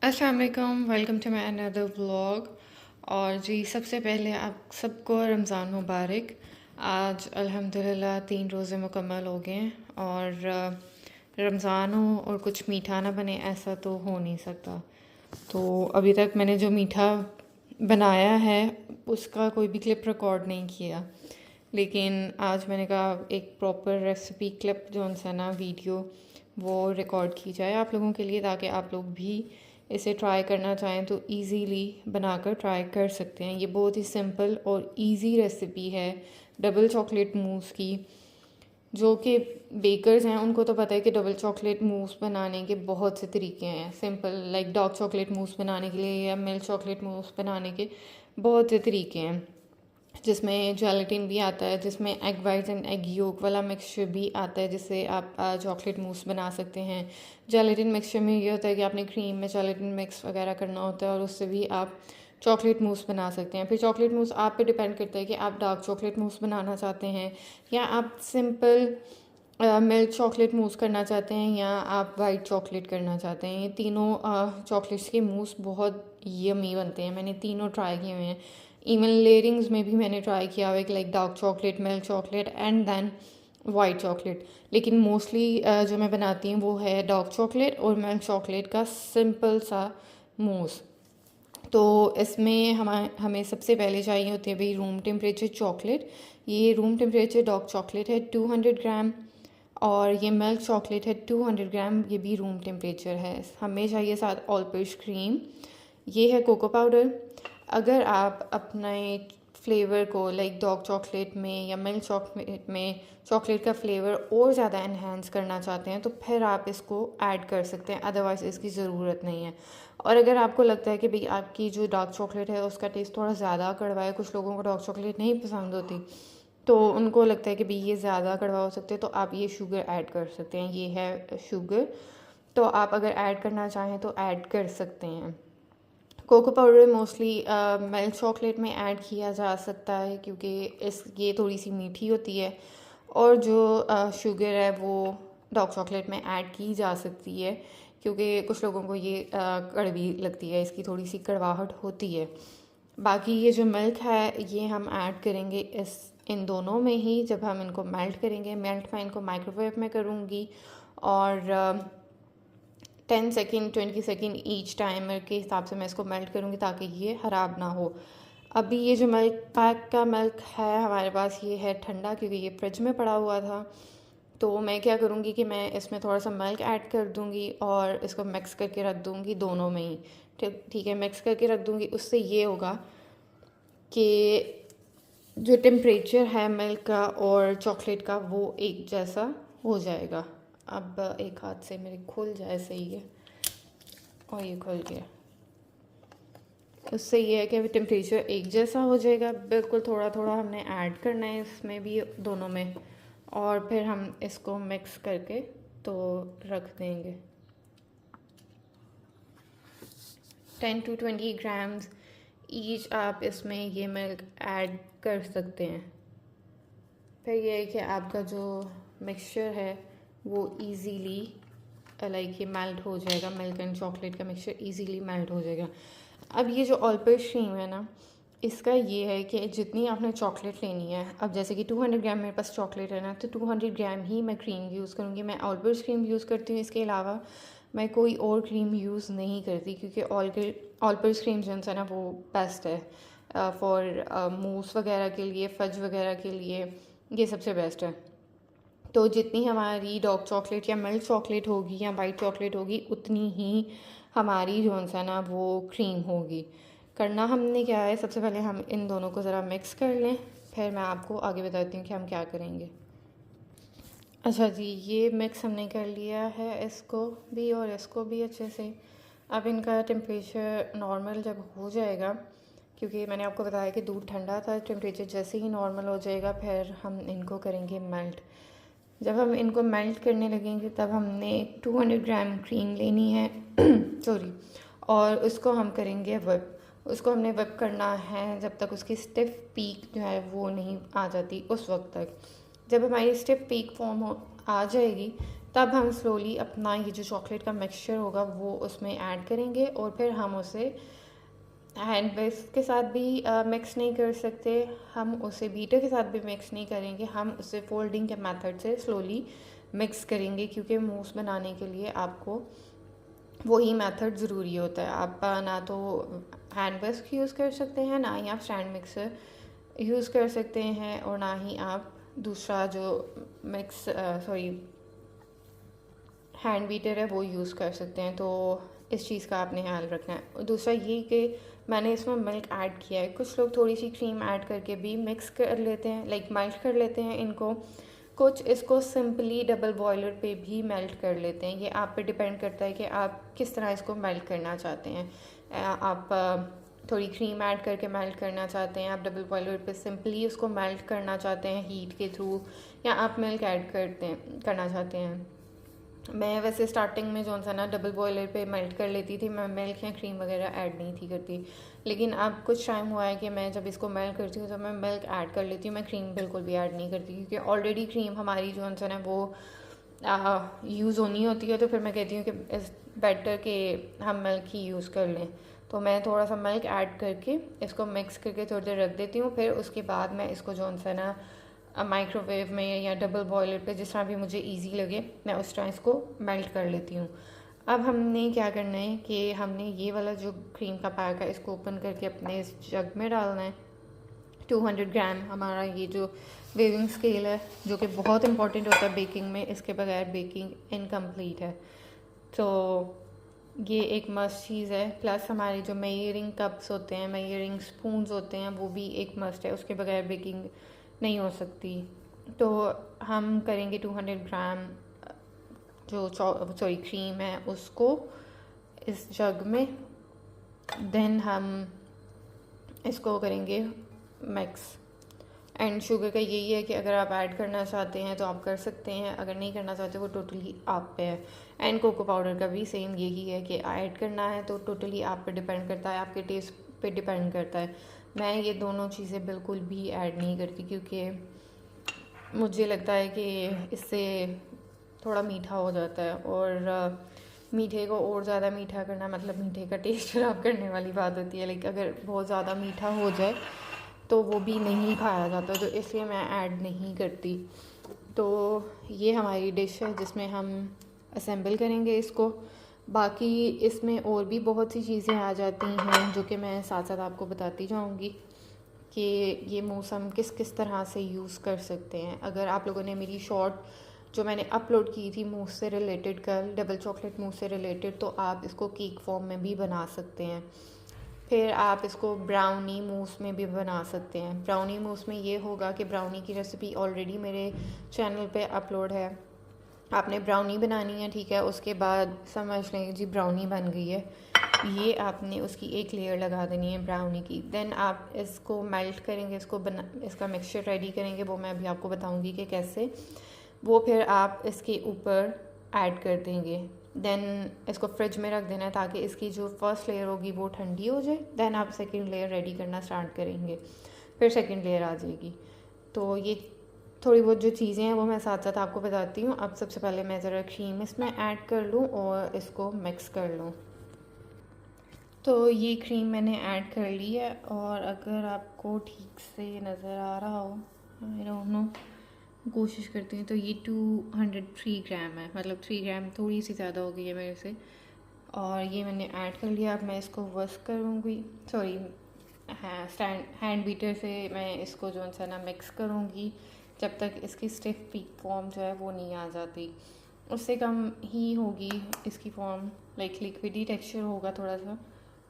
अस्सलाम वालेकुम, welcome to my another vlog. और जी सबसे पहले आप सबको रमज़ान मुबारक। आज अल्हम्दुलिल्लाह 3 रोज़े मुकम्मल हो गए हैं और रमज़ान हो और कुछ मीठा ना बने ऐसा तो हो नहीं सकता। तो अभी तक मैंने जो मीठा बनाया है उसका कोई भी क्लिप रिकॉर्ड नहीं किया, लेकिन आज मैंने कहा एक प्रॉपर रेसिपी क्लिप जो उनसे ना वीडियो वो रिकॉर्ड की जाए आप लोगों के लिए, ताकि आप लोग भी इसे ट्राई करना चाहें तो इजीली बनाकर ट्राई कर सकते हैं। ये बहुत ही सिंपल और इजी रेसिपी है डबल चॉकलेट मूस की। जो कि बेकर्स हैं उनको तो पता है कि डबल चॉकलेट मूस बनाने के बहुत से तरीके हैं। सिंपल लाइक डार्क चॉकलेट मूस बनाने के लिए या मिल्क चॉकलेट मूस बनाने के बहुत से तरीके हैं, जिसमें जेलेटिन भी आता है, जिसमें egg white and egg yolk वाला मिक्सचर भी आता है, जिससे आप चॉकलेट मूस बना सकते हैं। जेलेटिन मिक्सचर में ये होता है कि आपने क्रीम में जेलेटिन मिक्स वगैरह करना होता है और उससे भी आप चॉकलेट मूस बना सकते हैं। फिर चॉकलेट मूस आप पे डिपेंड करता है कि आप डार्क चॉकलेट मूस बनाना चाहते हैं या आप सिंपल मिल्क चॉकलेट मूस करना चाहते हैं या आप वाइट चॉकलेट करना चाहते हैं। ये तीनों चॉकलेट्स के मूस बहुत यमी बनते हैं। मैंने तीनों ट्राई किए हुए हैं। इवन लेयरिंग्स में भी मैंने ट्राई किया हुआ है, like dark chocolate, milk chocolate and then white chocolate. लेकिन मोस्टली जो मैं बनाती हूँ वो है डार्क चॉकलेट और मिल्क चॉकलेट का सिंपल सा मूस। तो इसमें हमें सबसे पहले चाहिए होती है भाई रूम टेम्परेचर चॉकलेट। ये रूम टेम्परेचर डार्क चॉकलेट है 200 ग्राम और ये मिल्क चॉकलेट है 200 ग्राम, ये भी रूम टेम्परेचर है। हमें चाहिए साथ ऑल पर्स क्रीम, ये है कोको पाउडर। अगर आप अपने फ्लेवर को लाइक डार्क चॉकलेट में या मिल्क चॉकलेट में चॉकलेट का फ्लेवर और ज़्यादा इन्हेंस करना चाहते हैं तो फिर आप इसको ऐड कर सकते हैं, अदरवाइज़ इसकी ज़रूरत नहीं है। और अगर आपको लगता है कि भाई आपकी जो डार्क चॉकलेट है उसका टेस्ट थोड़ा ज़्यादा कड़वा है, कुछ लोगों को डार्क चॉकलेट नहीं पसंद होती, तो उनको लगता है कि भाई ये ज़्यादा कड़वा हो सकते हैं, तो आप ये शुगर ऐड कर सकते हैं। ये है शुगर, तो आप अगर ऐड करना चाहें तो ऐड कर सकते हैं। Cocoa powder mostly milk chocolate में ऐड किया जा सकता है क्योंकि ये थोड़ी सी मीठी होती है, और जो शुगर है वो डार्क चॉकलेट में ऐड की जा सकती है क्योंकि कुछ लोगों को ये कड़वी लगती है, इसकी थोड़ी सी कड़वाहट होती है। बाकी ये जो मिल्क है ये हम ऐड करेंगे इन दोनों में ही। जब हम इनको मेल्ट करेंगे, मेल्ट मैं इनको माइक्रोवेव में करूँगी और 10 सेकेंड 20 सेकेंड ईच टाइमर के हिसाब से मैं इसको मेल्ट करूँगी ताकि ये ख़राब ना हो। अभी ये जो मिल्क पैक का मिल्क है हमारे पास ये है ठंडा क्योंकि ये फ्रिज में पड़ा हुआ था। तो मैं क्या करूँगी कि मैं इसमें थोड़ा सा मिल्क ऐड कर दूँगी और इसको मिक्स करके रख दूँगी दोनों में ही। ठीक है, मिक्स करके रख दूँगी। उससे ये होगा कि जो टेम्परेचर है मिल्क का और चॉकलेट का वो एक जैसा हो जाएगा। अब एक हाथ से मेरे खुल जाए, सही है, और ये खुल गया। उससे ये है कि टेम्परेचर एक जैसा हो जाएगा। बिल्कुल थोड़ा थोड़ा हमने ऐड करना है इसमें भी, दोनों में, और फिर हम इसको मिक्स करके तो रख देंगे। 10 to 20 ग्राम्स ईच आप इसमें ये मिल्क ऐड कर सकते हैं। फिर ये है कि आपका जो मिक्सचर है वो इजीली लाइक ये मेल्ट हो जाएगा। मिल्क एंड चॉकलेट का मिक्सचर इजीली मेल्ट हो जाएगा। अब ये जो ऑल पर्स क्रीम है ना, इसका ये है कि जितनी आपने चॉकलेट लेनी है, अब जैसे कि 200 ग्राम मेरे पास चॉकलेट है ना, तो 200 ग्राम ही मैं क्रीम यूज़ करूँगी। मैं ऑल पर्स क्रीम यूज़ करती हूँ, इसके अलावा मैं कोई और क्रीम यूज़ नहीं करती क्योंकि ऑल पर्स क्रीम जो है ना वो बेस्ट है फॉर मूस वगैरह के लिए, फज वगैरह के लिए, ये सबसे बेस्ट है। तो जितनी हमारी डार्क चॉकलेट या मिल्क चॉकलेट होगी या वाइट चॉकलेट होगी उतनी ही हमारी जो है ना वो क्रीम होगी। करना हमने क्या है, सबसे पहले हम इन दोनों को ज़रा मिक्स कर लें, फिर मैं आपको आगे बताती हूँ कि हम क्या करेंगे। अच्छा जी, ये मिक्स हमने कर लिया है इसको भी और इसको भी अच्छे से। अब इनका टेम्परेचर नॉर्मल जब हो जाएगा, क्योंकि मैंने आपको बताया कि दूध ठंडा था, टेम्परेचर जैसे ही नॉर्मल हो जाएगा फिर हम इनको करेंगे मेल्ट। जब हम इनको मेल्ट करने लगेंगे तब हमने 200 ग्राम क्रीम लेनी है सॉरी, और उसको हम करेंगे whip। उसको हमने whip करना है जब तक उसकी स्टिफ पीक जो है वो नहीं आ जाती, उस वक्त तक। जब हमारी स्टिफ पीक फॉर्म आ जाएगी तब हम स्लोली अपना ये जो चॉकलेट का मिक्सचर होगा वो उसमें ऐड करेंगे, और फिर हम उसे हैंड विस्क के साथ भी मिक्स नहीं कर सकते, हम उसे बीटर के साथ भी मिक्स नहीं करेंगे, हम उसे फोल्डिंग के मेथड से स्लोली मिक्स करेंगे, क्योंकि मूस बनाने के लिए आपको वही मेथड ज़रूरी होता है। आप ना तो हैंड विस्क यूज़ कर सकते हैं, ना ही आप स्टैंड मिक्सर यूज़ कर सकते हैं, और ना ही आप दूसरा जो हैंड बीटर है वो यूज़ कर सकते हैं। तो इस चीज़ का आपने ख्याल रखना है। और दूसरा ये कि मैंने इसमें मिल्क ऐड किया है। कुछ लोग थोड़ी सी क्रीम ऐड करके भी मिक्स कर लेते हैं, लाइक मेल्ट कर लेते हैं इनको। कुछ इसको सिंपली डबल बॉयलर पे भी मेल्ट कर लेते हैं। ये आप पे डिपेंड करता है कि आप किस तरह इसको मेल्ट करना चाहते हैं। आप थोड़ी क्रीम ऐड करके मेल्ट करना चाहते हैं, आप डबल बॉयलर पे सिंपली उसको मेल्ट करना चाहते हैं हीट के थ्रू, या आप मिल्क ऐड करना चाहते हैं। मैं वैसे स्टार्टिंग में जो सा ना डबल बॉयलर पे मेल्ट कर लेती थी, मैं मिल्क या क्रीम वगैरह ऐड नहीं थी करती। लेकिन अब कुछ टाइम हुआ है कि मैं जब इसको मेल्ट करती हूँ तो मैं मिल्क ऐड कर लेती हूँ, मैं क्रीम बिल्कुल भी ऐड नहीं करती, क्योंकि ऑलरेडी क्रीम हमारी जो सा ना वो यूज़ होनी होती है। तो फिर मैं कहती हूँ कि इस बेटर कि हम मिल्क ही यूज़ कर लें। तो मैं थोड़ा सा मिल्क ऐड करके इसको मिक्स करके थोड़ी देर रख देती हूँ। फिर उसके बाद मैं इसको जो सा ना माइक्रोवेव में या डबल बॉयलर पे जिस तरह भी मुझे इजी लगे मैं उस तरह इसको मेल्ट कर लेती हूँ। अब हमने क्या करना है कि हमने ये वाला जो क्रीम का पैक है इसको ओपन करके अपने इस जग में डालना है। 200 ग्राम हमारा ये जो वेविंग स्केल है, जो कि बहुत इंपॉर्टेंट होता है बेकिंग में, इसके बगैर बेकिंग इनकम्प्लीट है। तो ये एक मस्ट चीज़ है। प्लस हमारे जो मेजरिंग कप्स होते हैं, मेजरिंग स्पून्स होते हैं, वो भी एक मस्ट है, उसके बगैर बेकिंग नहीं हो सकती। तो हम करेंगे 200 ग्राम जो क्रीम है उसको इस जग में, देन हम इसको करेंगे मिक्स। एंड शुगर का यही है कि अगर आप ऐड करना चाहते हैं तो आप कर सकते हैं, अगर नहीं करना चाहते वो टोटली आप पे है। एंड कोको पाउडर का भी सेम यही है कि ऐड करना है तो टोटली आप पे डिपेंड करता है, आपके टेस्ट पे डिपेंड करता है। मैं ये दोनों चीज़ें बिल्कुल भी ऐड नहीं करती, क्योंकि मुझे लगता है कि इससे थोड़ा मीठा हो जाता है, और मीठे को और ज़्यादा मीठा करना मतलब मीठे का टेस्ट ख़राब करने वाली बात होती है। लाइक अगर बहुत ज़्यादा मीठा हो जाए तो वो भी नहीं खाया जाता, तो इसलिए मैं ऐड नहीं करती। तो ये हमारी डिश है जिसमें हम असेंबल करेंगे इसको। बाकी इसमें और भी बहुत सी चीज़ें आ जाती हैं जो कि मैं साथ साथ आपको बताती जाऊंगी कि ये मूस हम किस किस तरह से यूज़ कर सकते हैं। अगर आप लोगों ने मेरी शॉर्ट जो मैंने अपलोड की थी मूस से रिलेटेड, कल डबल चॉकलेट मूस से रिलेटेड, तो आप इसको केक फॉर्म में भी बना सकते हैं। फिर आप इसको ब्राउनी मूस में भी बना सकते हैं। ब्राउनी मूस में ये होगा कि ब्राउनी की रेसिपी ऑलरेडी मेरे चैनल पे अपलोड है। आपने ब्राउनी बनानी है, ठीक है, उसके बाद समझ लें जी ब्राउनी बन गई है, ये आपने उसकी एक लेयर लगा देनी है ब्राउनी की। देन आप इसको मेल्ट करेंगे, इसका मिक्सचर रेडी करेंगे, वो मैं अभी आपको बताऊंगी कि कैसे। वो फिर आप इसके ऊपर ऐड कर देंगे। देन इसको फ्रिज में रख देना है ताकि इसकी जो फर्स्ट लेयर होगी वो ठंडी हो जाए। देन आप सेकंड लेयर रेडी करना स्टार्ट करेंगे, फिर सेकंड लेयर आ जाएगी। तो ये थोड़ी बहुत जो चीज़ें हैं वो मैं साथ साथ आपको बताती हूँ। अब सबसे पहले मैं ज़रा क्रीम इसमें ऐड कर लूँ और इसको मिक्स कर लूँ। तो ये क्रीम मैंने ऐड कर ली है, और अगर आपको ठीक से नज़र आ रहा हो, आई डोंट नो, कोशिश करती हूँ, तो ये 203 ग्राम है, मतलब 3 ग्राम थोड़ी सी ज़्यादा हो गई है मेरे से। और ये मैंने ऐड कर लिया। अब मैं इसको वस्क करूँगी, सॉरी हैंड बीटर से मैं इसको जो है ना मिक्स करूँगी जब तक इसकी स्टिफ पीक फॉर्म जो है वो नहीं आ जाती। उससे कम ही होगी इसकी फॉर्म, लाइक लिक्विडी टेक्सचर होगा थोड़ा सा,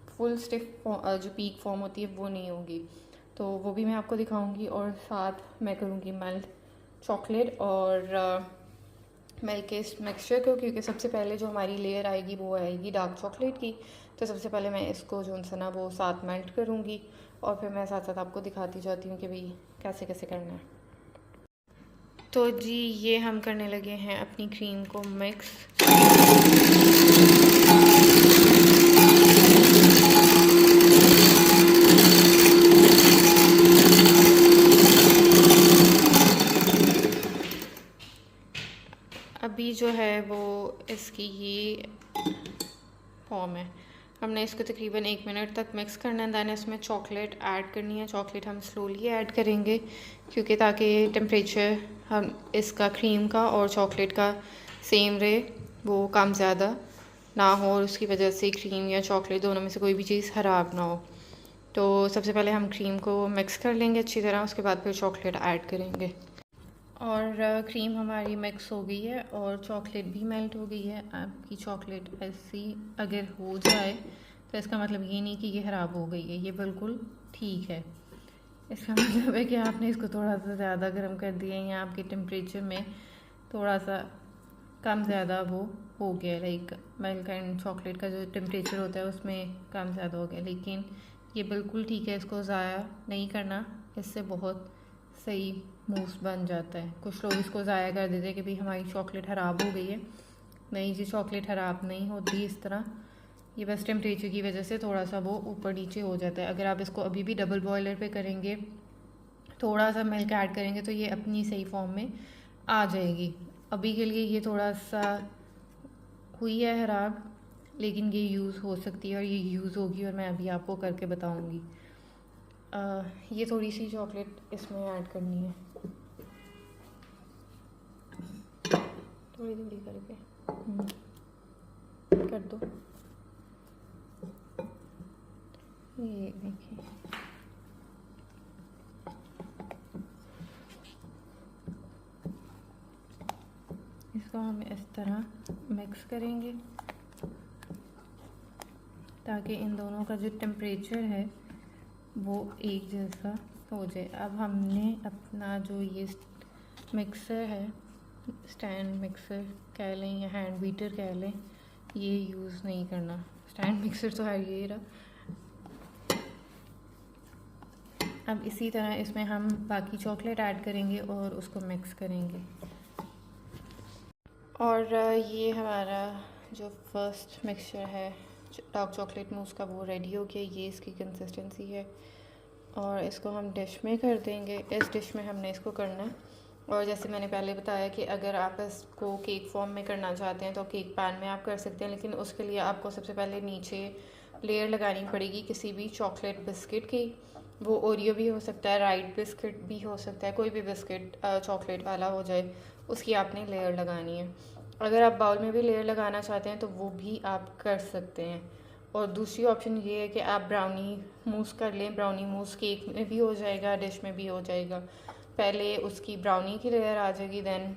फुल स्टिफ जो पीक फॉर्म होती है वो नहीं होगी। तो वो भी मैं आपको दिखाऊंगी, और साथ मैं करूँगी मेल्ट चॉकलेट और मिल्क के मिक्सचर को, क्योंकि सबसे पहले जो हमारी लेयर आएगी वो आएगी डार्क चॉकलेट की। तो सबसे पहले मैं इसको जो है ना वो साथ मेल्ट करूँगी, और फिर मैं साथ साथ आपको दिखाती जाती हूँ कि भाई कैसे कैसे करना है। तो जी ये हम करने लगे हैं अपनी क्रीम को मिक्स। अभी जो है हमने इसको तकरीबन 1 मिनट तक मिक्स करना है। दैन इसमें चॉकलेट ऐड करनी है। चॉकलेट हम स्लोली ऐड करेंगे क्योंकि ताकि टेम्परेचर हम इसका क्रीम का और चॉकलेट का सेम रहे, वो कम ज़्यादा ना हो और उसकी वजह से क्रीम या चॉकलेट दोनों में से कोई भी चीज़ ख़राब ना हो। तो सबसे पहले हम क्रीम को मिक्स कर लेंगे अच्छी तरह, उसके बाद फिर चॉकलेट ऐड करेंगे। और क्रीम हमारी मिक्स हो गई है और चॉकलेट भी मेल्ट हो गई है। आपकी चॉकलेट ऐसी अगर हो जाए तो इसका मतलब ये नहीं कि ये ख़राब हो गई है, ये बिल्कुल ठीक है। इसका मतलब है कि आपने इसको थोड़ा सा ज़्यादा गर्म कर दिया है या आपके टेम्परेचर में थोड़ा सा कम ज़्यादा वो हो गया, लाइक मिल्क एंड चॉकलेट का जो टेम्परेचर होता है उसमें कम ज़्यादा हो गया, लेकिन ये बिल्कुल ठीक है। इसको ज़ाया नहीं करना, इससे बहुत सही मूस बन जाता है। कुछ लोग इसको ज़ाया कर देते हैं कि भाई हमारी चॉकलेट ख़राब हो गई है। नहीं जी, चॉकलेट ख़राब नहीं होती इस तरह, ये बस टेम्परेचर की वजह से थोड़ा सा वो ऊपर नीचे हो जाता है। अगर आप इसको अभी भी डबल बॉयलर पे करेंगे, थोड़ा सा मिल्क ऐड करेंगे तो ये अपनी सही फॉर्म में आ जाएगी। अभी के लिए ये थोड़ा सा हुई है ख़राब, लेकिन ये यूज़ हो सकती है और ये यूज़ होगी और मैं अभी आपको करके बताऊंगी। ये थोड़ी सी चॉकलेट इसमें ऐड करनी है, थोड़ी थोड़ी करके कर दो। ये देखिए, इसको हम इस तरह मिक्स करेंगे ताकि इन दोनों का जो टेम्परेचर है वो एक जैसा हो जाए। अब हमने अपना जो ये मिक्सर है, स्टैंड मिक्सर कह लें या हैंड बीटर कह लें, ये यूज़ नहीं करना। स्टैंड मिक्सर तो है ये रहा। अब इसी तरह इसमें हम बाकी चॉकलेट ऐड करेंगे और उसको मिक्स करेंगे। और ये हमारा जो फर्स्ट मिक्सचर है डार्क चॉकलेट मूस का, वो रेडी हो गया। ये इसकी कंसिस्टेंसी है और इसको हम डिश में कर देंगे। इस डिश में हमने इसको करना है। और जैसे मैंने पहले बताया कि अगर आप इसको केक फॉर्म में करना चाहते हैं तो केक पैन में आप कर सकते हैं, लेकिन उसके लिए आपको सबसे पहले नीचे लेयर लगानी पड़ेगी किसी भी चॉकलेट बिस्किट की। वो ओरियो भी हो सकता है, राइट बिस्किट भी हो सकता है, कोई भी बिस्किट चॉकलेट वाला हो जाए, उसकी आपने लेयर लगानी है। अगर आप बाउल में भी लेयर लगाना चाहते हैं तो वो भी आप कर सकते हैं। और दूसरी ऑप्शन ये है कि आप ब्राउनी मूस कर लें। ब्राउनी मूस केक में भी हो जाएगा, डिश में भी हो जाएगा। पहले उसकी ब्राउनी की लेयर आ जाएगी, देन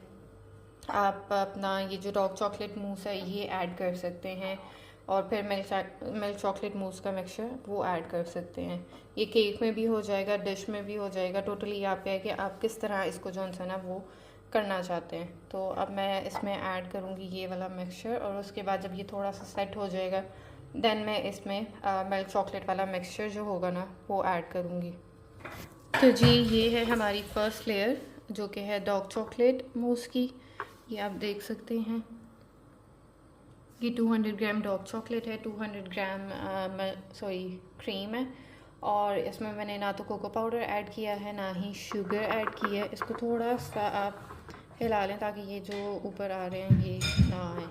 आप अपना ये जो डार्क चॉकलेट मूस है ये ऐड कर सकते हैं और फिर मिल्क चॉकलेट मूस का मिक्सचर वो ऐड कर सकते हैं। ये केक में भी हो जाएगा, डिश में भी हो जाएगा। टोटली आप पे है कि आप किस तरह इसको जो है ना वो करना चाहते हैं। तो अब मैं इसमें ऐड करूँगी ये वाला मिक्सचर और उसके बाद जब ये थोड़ा सा सेट हो जाएगा देन मैं इसमें मिल्क चॉकलेट वाला मिक्सचर जो होगा ना वो ऐड करूँगी। तो जी ये है हमारी फर्स्ट लेयर जो कि है डार्क चॉकलेट मूस की। ये आप देख सकते हैं, ये 200 ग्राम डार्क चॉकलेट है, 200 ग्राम क्रीम है और इसमें मैंने ना तो कोको पाउडर ऐड किया है ना ही शुगर ऐड की है। इसको थोड़ा सा आप हिला लें ताकि ये जो ऊपर आ रहे हैं ये ना आए।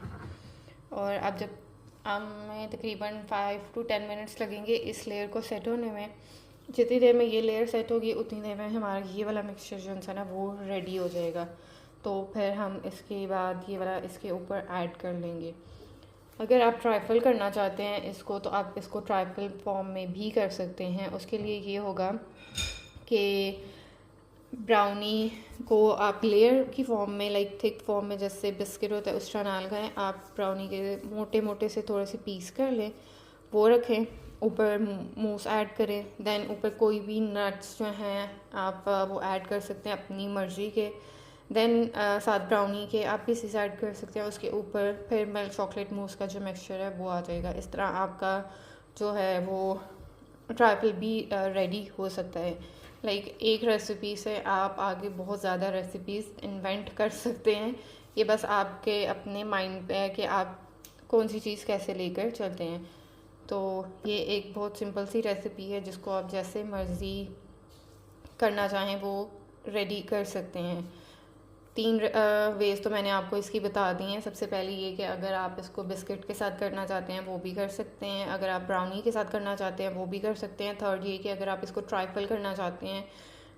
और अब जब हमें तकरीबन 5 to 10 मिनट्स लगेंगे इस लेयर को सेट होने में। जितनी देर में ये लेयर सेट होगी उतनी देर में हमारा ये वाला मिक्सचर जो है ना वो रेडी हो जाएगा। तो फिर हम इसके बाद ये वाला इसके ऊपर ऐड कर लेंगे। अगर आप ट्राइफल करना चाहते हैं इसको तो आप इसको ट्राइफल फॉर्म में भी कर सकते हैं। उसके लिए ये होगा कि ब्राउनी को आप लेयर की फॉर्म में, लाइक थिक फॉर्म में जैसे बिस्किट होता है उस तरह ना लगाएं। आप ब्राउनी के मोटे मोटे से थोड़े से पीस कर लें, वो रखें, ऊपर मूस ऐड करें, देन ऊपर कोई भी नट्स जो हैं आप वो ऐड कर सकते हैं अपनी मर्ज़ी के। देन साथ ब्राउनी के आप पीसेस ऐड कर सकते हैं उसके ऊपर। फिर मिल्क चॉकलेट मूस का जो मिक्सचर है वो आ जाएगा। इस तरह आपका जो है वो ट्राइफल भी रेडी हो सकता है। लाइक एक रेसिपी से आप आगे बहुत ज़्यादा रेसिपीज़ इन्वेंट कर सकते हैं। ये बस आपके अपने माइंड पे है कि आप कौन सी चीज़ कैसे लेकर चलते हैं। तो ये एक बहुत सिंपल सी रेसिपी है जिसको आप जैसे मर्ज़ी करना चाहें वो रेडी कर सकते हैं। तीन वेज तो मैंने आपको इसकी बता दी हैं। सबसे पहले ये कि अगर आप इसको बिस्किट के साथ करना चाहते हैं वो भी कर सकते हैं, अगर आप ब्राउनी के साथ करना चाहते हैं वो भी कर सकते हैं। थर्ड ये कि अगर आप इसको ट्राइफल करना चाहते हैं,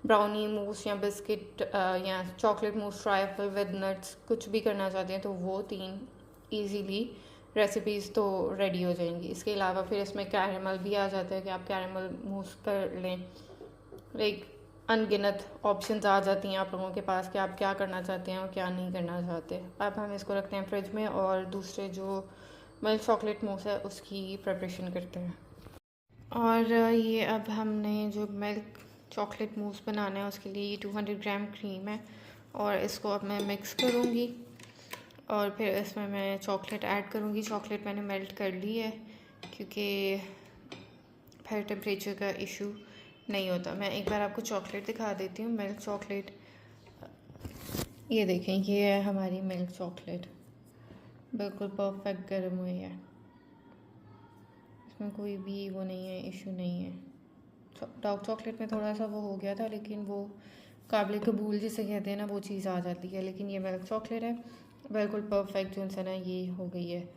ब्राउनी मूस या बिस्किट या chocolate mousse trifle with nuts कुछ भी करना चाहते हैं, तो वो तीन ईजीली रेसिपीज़ तो रेडी हो जाएंगी। इसके अलावा फिर इसमें कैरेमल भी आ जाता है कि आप कैरेमल मूस कर लें। लाइक अनगिनत ऑप्शंस आ जाती हैं आप लोगों के पास कि आप क्या करना चाहते हैं और क्या नहीं करना चाहते। अब हम इसको रखते हैं फ्रिज में और दूसरे जो मिल्क चॉकलेट मूस है उसकी प्रिपरेशन करते हैं। और ये अब हमने जो मिल्क चॉकलेट मूस बनाना है उसके लिए 200 ग्राम क्रीम है और इसको अब मैं मिक्स करूँगी और फिर इसमें मैं चॉकलेट ऐड करूँगी। चॉकलेट मैंने मेल्ट कर ली है क्योंकि फिर टेम्परेचर का इशू नहीं होता। मैं एक बार आपको चॉकलेट दिखा देती हूँ, मिल्क चॉकलेट। ये देखें, ये है हमारी मिल्क चॉकलेट, बिल्कुल परफेक्ट गर्म हुई है, इसमें कोई भी वो नहीं है, इशू नहीं है। डार्क चॉकलेट में थोड़ा सा वो हो गया था, लेकिन वो काबिल कबूल जिसे कहते हैं ना, वो चीज़ आ जाती है। लेकिन ये मिल्क चॉकलेट है बिल्कुल परफेक्ट जो है ना, ये हो गई है।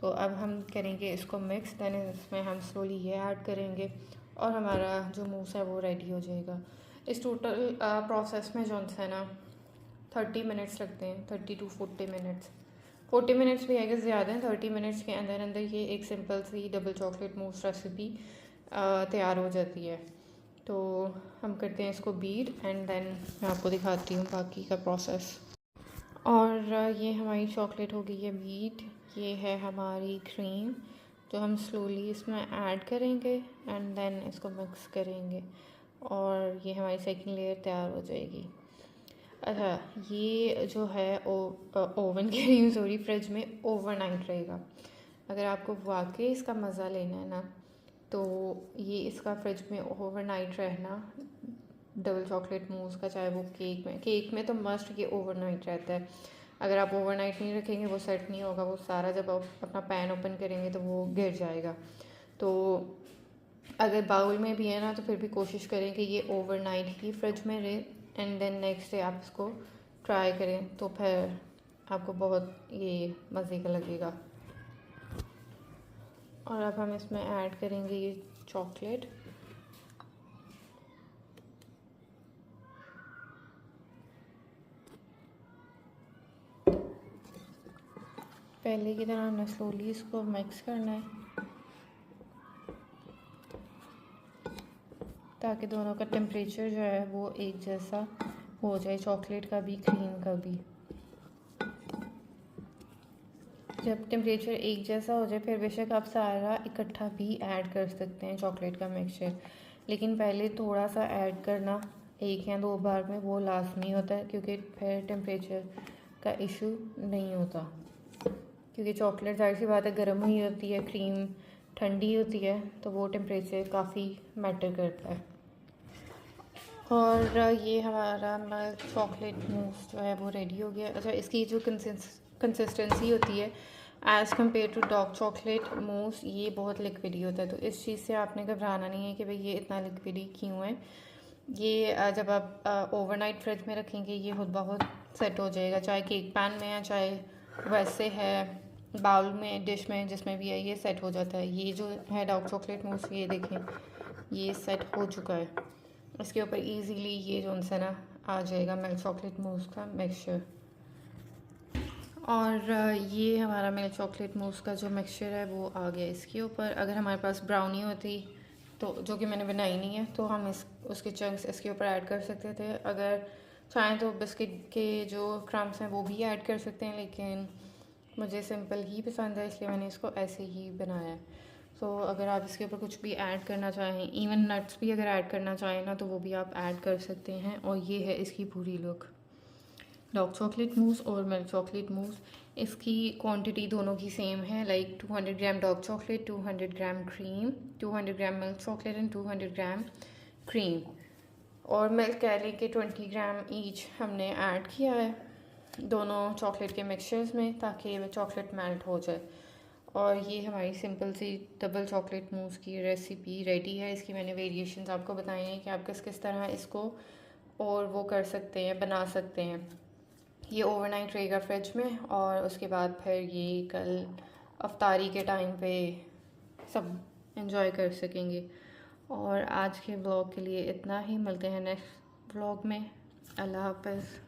तो अब हम करेंगे इसको मिक्स, दैन इसमें हम स्लोली ये ऐड करेंगे और हमारा जो मूस है वो रेडी हो जाएगा। इस टोटल प्रोसेस में जो है ना 30 मिनट्स लगते हैं, 30 to 40 मिनट्स। 40 मिनट्स भी है ज़्यादा है। 30 मिनट्स के अंदर अंदर ये एक सिंपल सी डबल चॉकलेट मूस रेसिपी तैयार हो जाती है। तो हम करते हैं इसको बीट एंड देन मैं आपको दिखाती हूँ बाकी का प्रोसेस। और ये हमारी चॉकलेट हो गई है बीट। ये है हमारी क्रीम जो हम स्लोली इसमें ऐड करेंगे एंड देन इसको मिक्स करेंगे और ये हमारी सेकंड लेयर तैयार हो जाएगी। अच्छा, ये जो है ओवन के लिए सॉरी फ्रिज में ओवरनाइट रहेगा। अगर आपको वाकई इसका मज़ा लेना है ना, तो ये इसका फ्रिज में ओवरनाइट रहना डबल चॉकलेट मूस का, चाहे वो केक में तो मस्ट ये ओवरनाइट रहता है। अगर आप ओवरनाइट नहीं रखेंगे वो सेट नहीं होगा, वो सारा जब आप अपना पैन ओपन करेंगे तो वो गिर जाएगा। तो अगर बाउल में भी है ना तो फिर भी कोशिश करें कि ये ओवरनाइट ही फ्रिज में रहे एंड देन नेक्स्ट डे आप इसको ट्राई करें, तो फिर आपको बहुत ये मज़े का लगेगा। और अब हम इसमें ऐड करेंगे ये चॉकलेट। पहले की तरह हमने स्लोली इसको मिक्स करना है ताकि दोनों का टेम्परेचर जो है वो एक जैसा हो जाए, चॉकलेट का भी क्रीम का भी। जब टेम्परेचर एक जैसा हो जाए फिर बेशक आप सारा इकट्ठा भी ऐड कर सकते हैं चॉकलेट का मिक्सचर, लेकिन पहले थोड़ा सा ऐड करना 1 या 2 बार में वो लाजमी होता है क्योंकि फिर टेम्परेचर का इशू नहीं होता। क्योंकि चॉकलेट जाहिर सी बात है गर्म हुई होती है, क्रीम ठंडी होती है, तो वो टेम्परेचर काफ़ी मैटर करता है। और ये हमारा मिल्क चॉकलेट मूस जो है वो रेडी हो गया। अच्छा, इसकी जो कंसिस्टेंसी होती है as compared to dark chocolate mousse, ये बहुत लिक्विडी होता है। तो इस चीज़ से आपने घबराना नहीं है कि भाई ये इतना लिक्विडी क्यों है। ये जब आप ओवरनाइट फ्रिज में रखेंगे ये खुद बहुत सेट हो जाएगा, चाहे केक पैन में है चाहे वैसे है बाउल में, डिश में, जिसमें भी है ये सेट हो जाता है। ये जो है डार्क चॉकलेट मूस, ये देखें ये सेट हो चुका है। इसके ऊपर इजीली ये जो है ना आ जाएगा मिल्क चॉकलेट मूस का मिक्सचर। और ये हमारा मिल्क चॉकलेट मूस का जो मिक्सचर है वो आ गया इसके ऊपर। अगर हमारे पास ब्राउनी होती तो, जो कि मैंने बनाई नहीं है, तो हम उसके चंक्स इसके ऊपर ऐड कर सकते थे। अगर चाहें तो बिस्किट के जो क्रम्स हैं वो भी ऐड कर सकते हैं, लेकिन मुझे सिंपल ही पसंद है इसलिए मैंने इसको ऐसे ही बनाया है। सो अगर आप इसके ऊपर कुछ भी ऐड करना चाहें, इवन नट्स भी अगर ऐड करना चाहें ना, तो वो भी आप ऐड कर सकते हैं। और ये है इसकी पूरी लुक, डार्क चॉकलेट मूस और मिल्क चॉकलेट मूस। इसकी क्वांटिटी दोनों की सेम है, like 200 gram dark chocolate, 200 gram cream, 200 gram milk chocolate and 200 gram cream. और मिल्क कह लें कि 20 ग्राम ईच हमने ऐड किया है दोनों चॉकलेट के मिक्सचर्स में, ताकि वह चॉकलेट मेल्ट हो जाए। और ये हमारी सिंपल सी डबल चॉकलेट मूस की रेसिपी रेडी है। इसकी मैंने वेरिएशंस आपको बताए हैं कि आप किस किस तरह इसको और वो कर सकते हैं, बना सकते हैं। ये ओवरनाइट रहेगा फ्रिज में, और उसके बाद फिर ये कल अफ्तारी के टाइम पे सब एंजॉय कर सकेंगे। और आज के ब्लॉग के लिए इतना ही, मिलते हैं नेक्स्ट ब्लॉग में। अल्लाह हाफ़िज़।